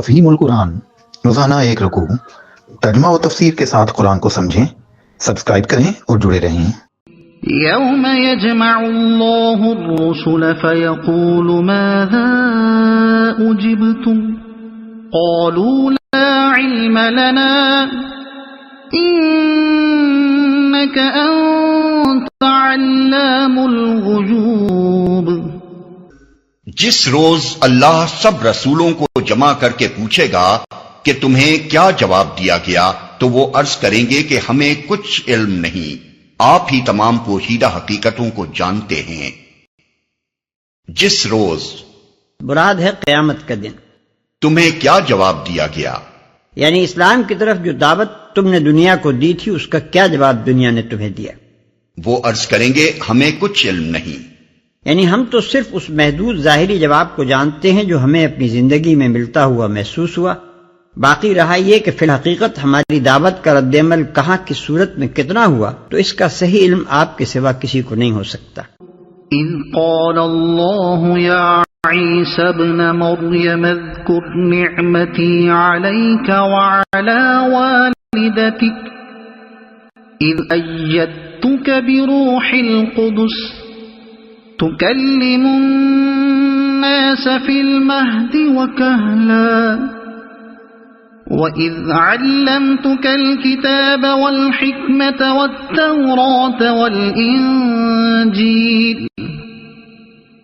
تفہیم القرآن، روزانہ ایک رکوع، ترجمہ و تفسیر کے ساتھ قرآن کو سمجھیں۔ سبسکرائب کریں اور جڑے رہیں۔ یوم یجمع اللہ الرسل فیقول ماذا اجبتم قالوا لا علم لنا انک انت علام الغیوب۔ جس روز اللہ سب رسولوں کو جمع کر کے پوچھے گا کہ تمہیں کیا جواب دیا گیا تو وہ عرض کریں گے کہ ہمیں کچھ علم نہیں، آپ ہی تمام پوشیدہ حقیقتوں کو جانتے ہیں۔ جس روز مراد ہے قیامت کا دن۔ تمہیں کیا جواب دیا گیا؟ یعنی اسلام کی طرف جو دعوت تم نے دنیا کو دی تھی اس کا کیا جواب دنیا نے تمہیں دیا؟ وہ عرض کریں گے ہمیں کچھ علم نہیں۔ یعنی ہم تو صرف اس محدود ظاہری جواب کو جانتے ہیں جو ہمیں اپنی زندگی میں ملتا ہوا محسوس ہوا، باقی رہا یہ کہ فی الحقیقت ہماری دعوت کا رد عمل کہاں کس صورت میں کتنا ہوا تو اس کا صحیح علم آپ کے سوا کسی کو نہیں ہو سکتا۔ اذ قال اللہ یا عیسی ابن مریم اذکر نعمتی علیک وعلی والدتک اذ ایدتک بروح القدس تکلم الناس فی المہد وکہلا وَإِذْ عَلَّمْتُكَ الْكِتَابَ وَالْحِكْمَةَ وَالتَّوْرَاةَ وَالْإِنْجِيلَ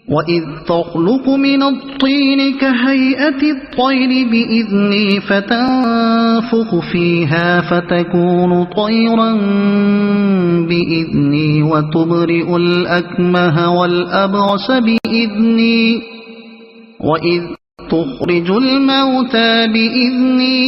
وَإِذْ تَخْلُقُ مِنَ الطِّينِ كَهَيْئَةِ الطَّيْرِ بِإِذْنِي فَتَنفُخُ فِيهَا فَتَكُونُ طَيْرًا بِإِذْنِي وَتُبْرِئُ الْأَكْمَهَ وَالْأَبْرَصَ بِإِذْنِي وَإِذْ تخرج الموتى بإذني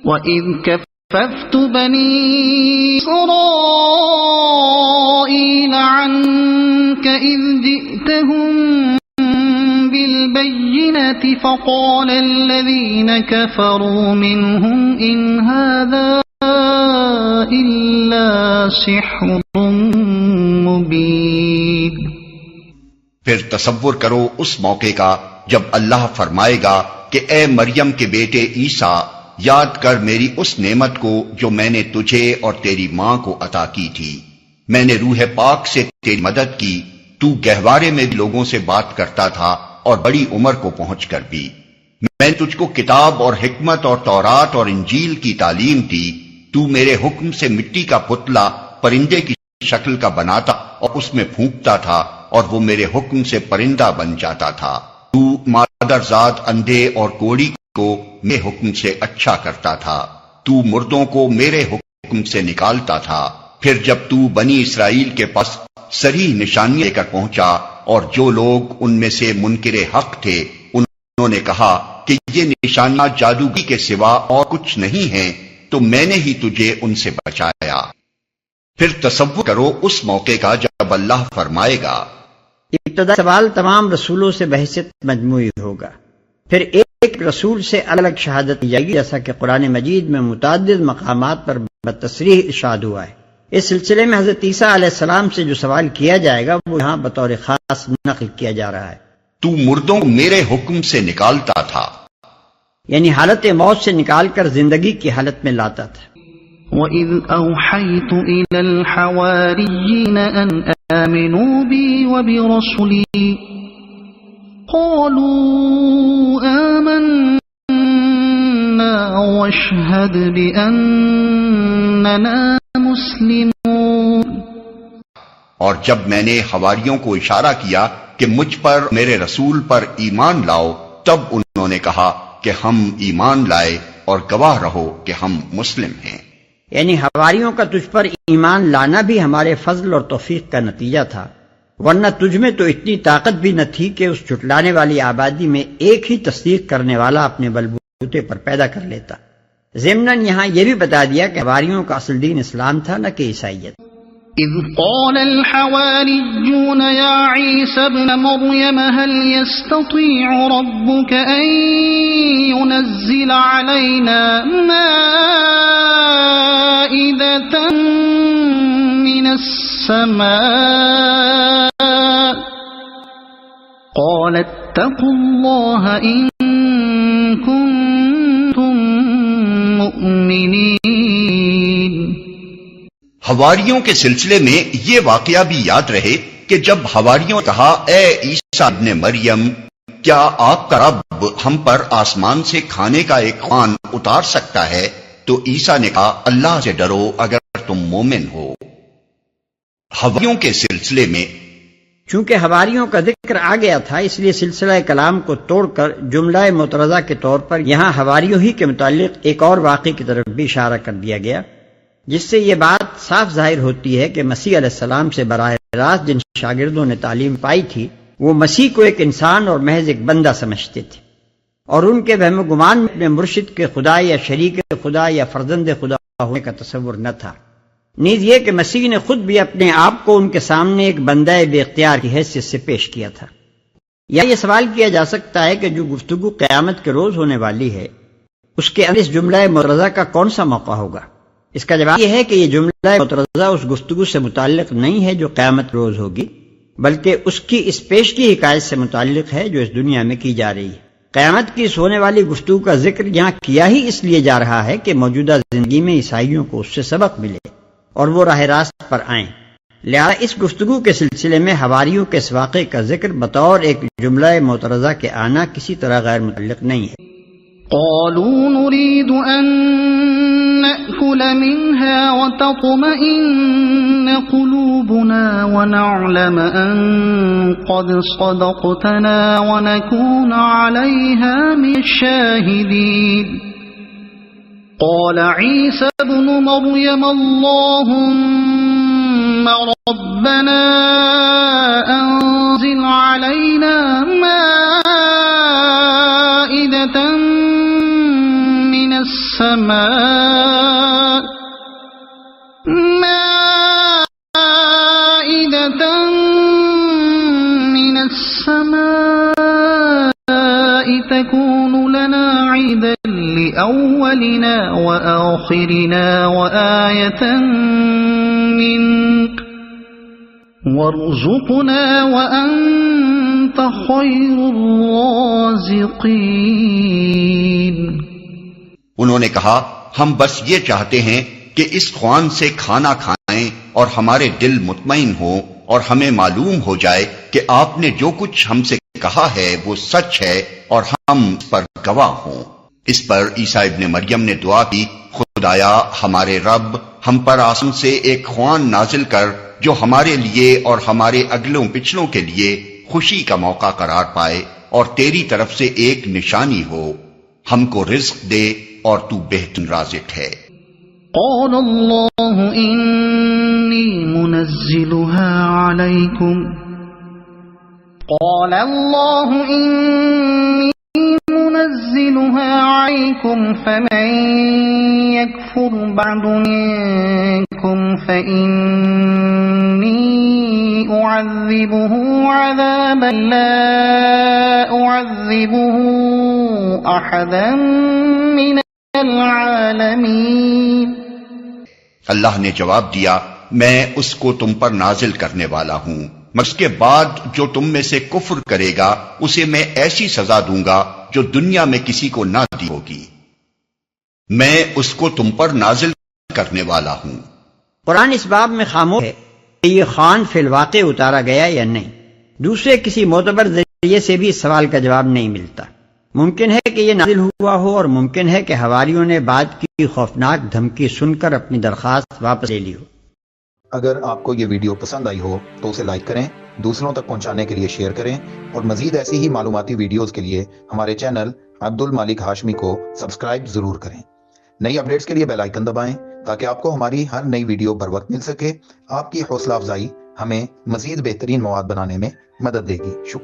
وإذ كففت بني إسرائيل عنك إذ جئتهم بالبينات فقال الذين كفروا منهم إن هذا إلا سحر مبين۔ پھر تصور کرو اس موقع کا جب اللہ فرمائے گا کہ اے مریم کے بیٹے عیسیٰ، یاد کر میری اس نعمت کو جو میں نے تجھے اور تیری ماں کو عطا کی تھی۔ میں نے روح پاک سے تیری مدد کی، تو گہوارے میں لوگوں سے بات کرتا تھا اور بڑی عمر کو پہنچ کر بھی۔ میں نے تجھ کو کتاب اور حکمت اور تورات اور انجیل کی تعلیم دی۔ تو میرے حکم سے مٹی کا پتلا پرندے کی شکل کا بناتا اور اس میں پھونکتا تھا اور وہ میرے حکم سے پرندہ بن جاتا تھا۔ تو مادرزاد اندھے اور کوڑی کو میرے حکم سے اچھا کرتا تھا۔ تو مردوں کو میرے حکم سے نکالتا تھا۔ پھر جب تو بنی اسرائیل کے پاس صریح نشانی لے کر پہنچا اور جو لوگ ان میں سے منکر حق تھے انہوں نے کہا کہ یہ نشانیاں جادوگری کے سوا اور کچھ نہیں ہیں، تو میں نے ہی تجھے ان سے بچایا۔ پھر تصور کرو اس موقع کا جب اللہ فرمائے گا۔ ابتدا سوال تمام رسولوں سے بحثیت مجموعی ہوگا، پھر ایک رسول سے الگ شہادت دی جائے گی، جیسا کہ قرآن مجید میں متعدد مقامات پر بتصریح ارشاد ہوا ہے۔ اس سلسلے میں حضرت عیسیٰ علیہ السلام سے جو سوال کیا جائے گا وہ یہاں بطور خاص نقل کیا جا رہا ہے۔ تو مردوں کو میرے حکم سے نکالتا تھا، یعنی حالت موت سے نکال کر زندگی کی حالت میں لاتا تھا۔ وَإِذْ أَوْحَيْتُ إِلَى الْحَوَارِيِّينَ أَنْ آمِنُوا بِي وَبِرَسُولِي قَالُوا آمَنَّا وَاشْهَدْ بِأَنَّنَا مُسْلِمُونَ۔ اور جب میں نے حواریوں کو اشارہ کیا کہ مجھ پر میرے رسول پر ایمان لاؤ، تب انہوں نے کہا کہ ہم ایمان لائے اور گواہ رہو کہ ہم مسلم ہیں۔ یعنی حواریوں کا تجھ پر ایمان لانا بھی ہمارے فضل اور توفیق کا نتیجہ تھا، ورنہ تجھ میں تو اتنی طاقت بھی نہ تھی کہ اس جھٹلانے والی آبادی میں ایک ہی تصدیق کرنے والا اپنے بلبوتے پر پیدا کر لیتا۔ ضمناً یہاں یہ بھی بتا دیا کہ حواریوں کا اصل دین اسلام تھا نہ کہ عیسائیت۔ اذ قال الحواريون يا عيسى ابن مريم هل يستطيع ربك ان ينزل علينا مائدة من السماء قال اتقوا الله إن كنتم مؤمنين. حواریوں کے سلسلے میں یہ واقعہ بھی یاد رہے کہ جب حواریوں نے کہا اے عیسیٰ ابن مریم کیا آپ کا رب ہم پر آسمان سے کھانے کا ایک خوان اتار سکتا ہے، تو عیسیٰ نے کہا اللہ سے ڈرو اگر تم مومن ہو. حواریوں کے سلسلے میں چونکہ حواریوں کا ذکر آ گیا تھا، اس لیے سلسلہ کلام کو توڑ کر جملہ معترضہ کے طور پر یہاں حواریوں ہی کے متعلق ایک اور واقعے کی طرف بھی اشارہ کر دیا گیا، جس سے یہ بات صاف ظاہر ہوتی ہے کہ مسیح علیہ السلام سے براہ راست جن شاگردوں نے تعلیم پائی تھی وہ مسیح کو ایک انسان اور محض ایک بندہ سمجھتے تھے، اور ان کے وہم و گمان میں اپنے مرشد کے خدا یا شریک خدا یا فرزند خدا ہونے کا تصور نہ تھا. نیز یہ کہ مسیح نے خود بھی اپنے آپ کو ان کے سامنے ایک بندہ بے اختیار کی حیثیت سے پیش کیا تھا. یا یہ سوال کیا جا سکتا ہے کہ جو گفتگو قیامت کے روز ہونے والی ہے اس کے اندر اس جملہ معترضہ کا کون سا موقع ہوگا؟ اس کا جواب یہ ہے کہ یہ جملہ معترضہ اس گفتگو سے متعلق نہیں ہے جو قیامت روز ہوگی، بلکہ اس کی اس پیش کی حکایت سے متعلق ہے جو اس دنیا میں کی جا رہی ہے. قیامت کی اس ہونے والی گفتگو کا ذکر یہاں کیا ہی اس لیے جا رہا ہے کہ موجودہ زندگی میں عیسائیوں کو اس سے سبق ملے اور وہ راہ راست پر آئیں. لہذا اس گفتگو کے سلسلے میں حواریوں کے اس واقعے کا ذکر بطور ایک جملہ معترضہ کے آنا کسی طرح غیر متعلق نہیں ہے. قالوا نريد أن نأكل منها وتطمئن قلوبنا ونعلم أن قد صدقتنا ونكون عليها من الشاهدين. قال عيسى ابن مريم اللهم ربنا أنزل علينا مائدة من السماء تكون لنا عيدا لأولنا وآخرنا وآية منك وارزقنا وأنت خير الرازقين. انہوں نے کہا ہم بس یہ چاہتے ہیں کہ اس خوان سے کھانا کھائیں اور ہمارے دل مطمئن ہوں اور ہمیں معلوم ہو جائے کہ آپ نے جو کچھ ہم سے کہا ہے وہ سچ ہے اور ہم پر گواہ ہوں. اس پر عیسیٰ ابن مریم نے دعا کی خدایا ہمارے رب ہم پر آسمان سے ایک خوان نازل کر جو ہمارے لیے اور ہمارے اگلوں پچھلوں کے لیے خوشی کا موقع قرار پائے اور تیری طرف سے ایک نشانی ہو. ہم کو رزق دے اور تو بہترین رازق ہے. قال الله إني منزلها عليكم فمن يكفر بعد منكم فإني أعذبه عذابا لا أعذبه أحدا من العالمين. اللہ نے جواب دیا میں اس کو تم پر نازل کرنے والا ہوں، مگر اس کے بعد جو تم میں سے کفر کرے گا اسے میں ایسی سزا دوں گا جو دنیا میں کسی کو نہ دی ہوگی. میں اس کو تم پر نازل کرنے والا ہوں. قرآن اس باب میں خاموش ہے کہ یہ خوان فی الواقع اتارا گیا یا نہیں. دوسرے کسی معتبر ذریعے سے بھی اس سوال کا جواب نہیں ملتا. ممکن ہے کہ یہ نازل ہوا ہو اور ممکن ہے کہ حواریوں نے بعد کی خوفناک دھمکی سن کر اپنی درخواست واپس لے لی ہو. اگر آپ کو یہ ویڈیو پسند آئی ہو تو اسے لائک کریں، دوسروں تک پہنچانے کے لیے شیئر کریں اور مزید ایسی ہی معلوماتی ویڈیوز کے لیے ہمارے چینل عبد المالک ہاشمی کو سبسکرائب ضرور کریں. نئی اپڈیٹس کے لیے بیل آئیکن دبائیں تاکہ آپ کو ہماری ہر نئی ویڈیو بر وقت مل سکے. آپ کی حوصلہ افزائی ہمیں مزید بہترین مواد بنانے میں مدد دے گی. شکریہ.